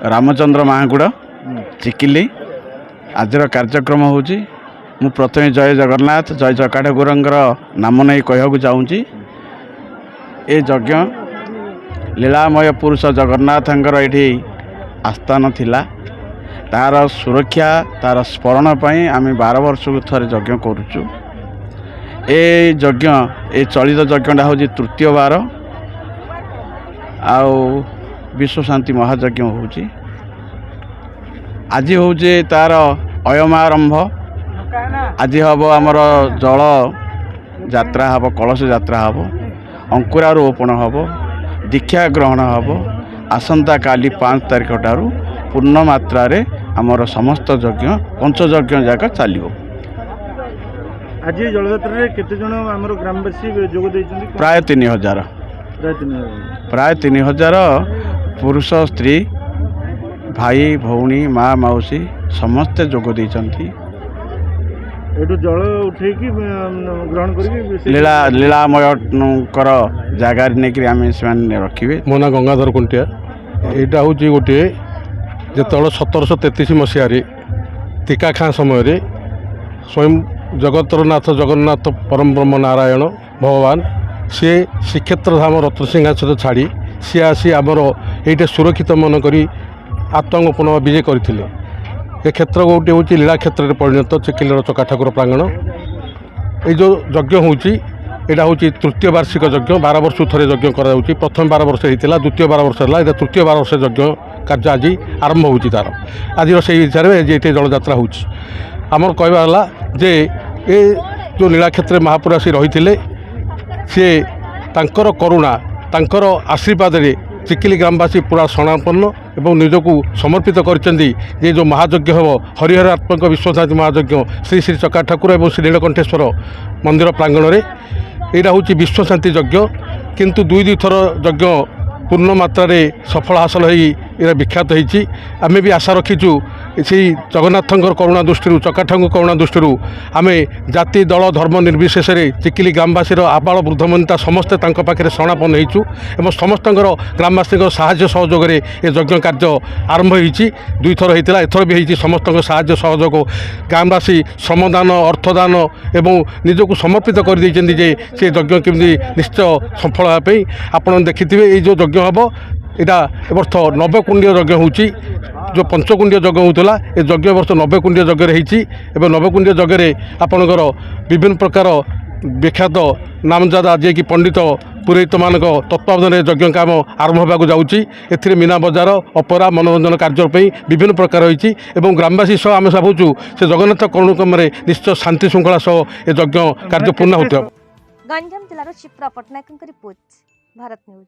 रामचंद्र महागुड़ चिकिली आजर कार्यक्रम होची मु प्रथमे जय जगन्नाथ जय जकाठगुर नाम नहीं कहूँ चाहूँगी ए यज्ञ लीलामय पुरुष जगन्नाथ ये आस्थान थिला तार सुरक्षा तार स्मरण पर आम 12 वर्ष को थरे यज्ञ करुचु। ए यज्ञ ए चलित यज्ञटा हूँ तृतीय बार आउ विश्व शांति महायज्ञ होची आज हूँ तार अयमारंभ आज हम आमर जल यात्रा हम कलश यात्रा हम अंकुरारोपण हम दीक्षा ग्रहण हम आसंता काली 5 तारिख ठारू पूर्ण मात्रा रे आमर समस्त यज्ञ पंचयज्ञ जाक चलो। आज जलयात्रा केते जन आमर ग्रामवासी जोग दैछन्ति? प्राय 3000 प्राय 3000 पुरुष स्त्री भाई भौणी माँ मौसी समस्ते जोग दैछन्ति। एटू जल उठेकी ग्रहण करके लीलामय जगार नहीं आम से रखिए। मो ना गंगाधर कुंटिया यहाँ हूँ गोटे जो 1733 मसीह टीका खाँ समय स्वयं जगतर नाथ जगन्नाथ परम ब्रह्म नारायण भगवान सी श्रीक्षेत्र धाम रत्नसिंहासन छाड़ी सी आसी आमर ये सुरक्षित मन करी आतंक पुनः विजय करते। ये क्षेत्र गोटे हूँ लीला क्षेत्र में परिणत चिकिलर चकाठाकुर प्रांगण ये जो यज्ञ हूँ यहाँ हूँ तृतीय वार्षिक यज्ञ 12 वर्ष थे यज्ञ कर प्रथम 12 वर्ष होता द्वितीय 12 वर्ष है तृतीय 12 वर्ष यज्ञ कार्य आज आरंभ हो तार आज से हिसाब से ये जलयात्रा हो आमर कहवा जे ये जो लीला क्षेत्र महापुर आसी रही सी तांकर करुणा तांकर आशीर्वाद रे चिकिली ग्रामवासी पूरा शरणापन्न एवं निजक समर्पित कर जो महायज्ञ हम हरिहरात्मक विश्वशांति महायज्ञ श्री श्री चकाठाकुर और श्री नीलकंठेश्वर मंदिर प्रांगण में यहाँ हूँ विश्वशांति यज्ञ किंतु 2 थर यज्ञ पूर्ण मात्रा रे सफल हासिल हो विख्यात होती। आमे भी आशा रखीचु से जगन्नाथ करुणा दृष्टि चकाठाकुर करुणा दृष्टि आम जाति दल धर्म निर्विशेष चिकिली ग्रामवासी आबाल वृद्ध वनिता समस्ते पाखे शरणापन्न होइचु एवं समस्त ग्रामवासी साहाय्य सहयोग ये यज्ञ कार्य आरंभ होती 2 थर होता एथर भी होती समस्त साहाय्य सहयोग ग्रामवासी श्रमदान अर्थदान एवं निजक समर्पित कर जे से यज्ञ केमती निश्चय सफल होगापी आपड़ देखिथे ये जो यज्ञ हम यहाँ वर्ष 90 कुंडीय यज्ञ हो जो पंचकुंडीय यज्ञ होता ये यज्ञ वर्ष 90 कुंडीय यज्ञ होती 90 कुंडीय यज्ञ आपणकर विभिन्न प्रकार विख्यात नामजादा जे कि पंडित पुरोहित मान तत्वावधान यज्ञ काम आरंभ होगा जाऊँगी मीना बजार अपरा मनोरंजन कार्य विभिन्न प्रकार होती ग्रामवासी सह आम भावुँ से जगन्नाथ करुणकम निश्चय शांति श्रृंखला सह यज्ञ कार्य पूर्ण होता। गंजाम जिलार शिप्रा पट्टनायक रिपोर्ट भारत न्यूज।